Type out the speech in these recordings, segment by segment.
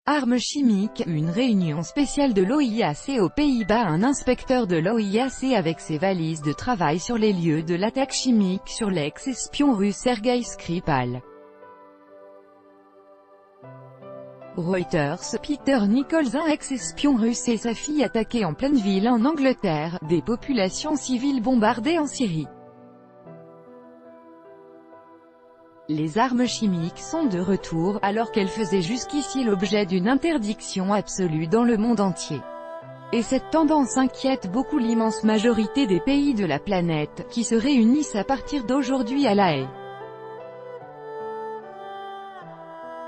Armes chimiques, une réunion spéciale de l'OIAC aux Pays-Bas. Un inspecteur de l'OIAC avec ses valises de travail sur les lieux de l'attaque chimique sur l'ex-espion russe Sergueï Skripal. Reuters, Peter Nichols, un ex-espion russe et sa fille attaqués en pleine ville en Angleterre, des populations civiles bombardées en Syrie. Les armes chimiques sont de retour, alors qu'elles faisaient jusqu'ici l'objet d'une interdiction absolue dans le monde entier. Et cette tendance inquiète beaucoup l'immense majorité des pays de la planète, qui se réunissent à partir d'aujourd'hui à La Haye.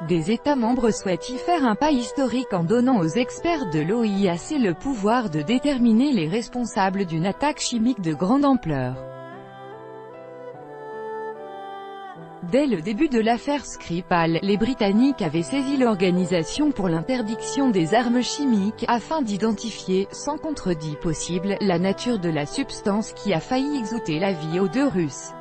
Des États membres souhaitent y faire un pas historique en donnant aux experts de l'OIAC le pouvoir de déterminer les responsables d'une attaque chimique de grande ampleur. Dès le début de l'affaire Skripal, les Britanniques avaient saisi l'Organisation pour l'interdiction des armes chimiques, afin d'identifier, sans contredit possible, la nature de la substance qui a failli exouter la vie aux deux Russes.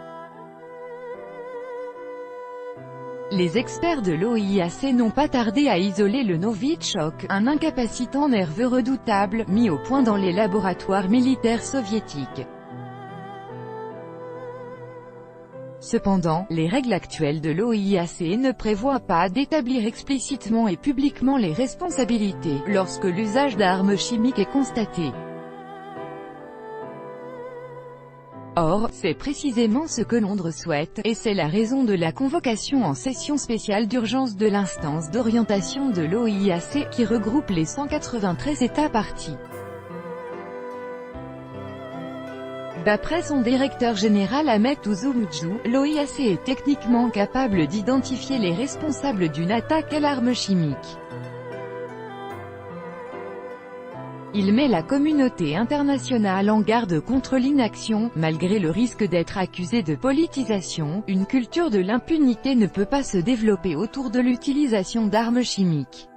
Les experts de l'OIAC n'ont pas tardé à isoler le Novichok, un incapacitant nerveux redoutable, mis au point dans les laboratoires militaires soviétiques. Cependant, les règles actuelles de l'OIAC ne prévoient pas d'établir explicitement et publiquement les responsabilités, lorsque l'usage d'armes chimiques est constaté. Or, c'est précisément ce que Londres souhaite, et c'est la raison de la convocation en session spéciale d'urgence de l'instance d'orientation de l'OIAC, qui regroupe les 193 États parties. D'après son directeur général Ahmet Uzumcu, l'OIAC est techniquement capable d'identifier les responsables d'une attaque à l'arme chimique. Il met la communauté internationale en garde contre l'inaction. Malgré le risque d'être accusé de politisation, une culture de l'impunité ne peut pas se développer autour de l'utilisation d'armes chimiques.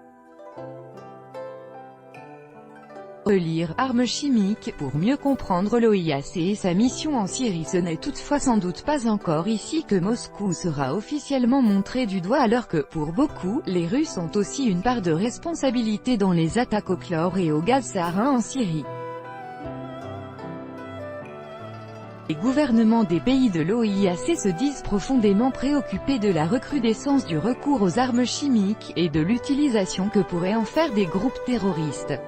Relire « Armes chimiques » pour mieux comprendre l'OIAC et sa mission en Syrie. Ce n'est toutefois sans doute pas encore ici que Moscou sera officiellement montré du doigt, alors que, pour beaucoup, les Russes ont aussi une part de responsabilité dans les attaques au chlore et au gaz sarin en Syrie. Les gouvernements des pays de l'OIAC se disent profondément préoccupés de la recrudescence du recours aux armes chimiques, et de l'utilisation que pourraient en faire des groupes terroristes.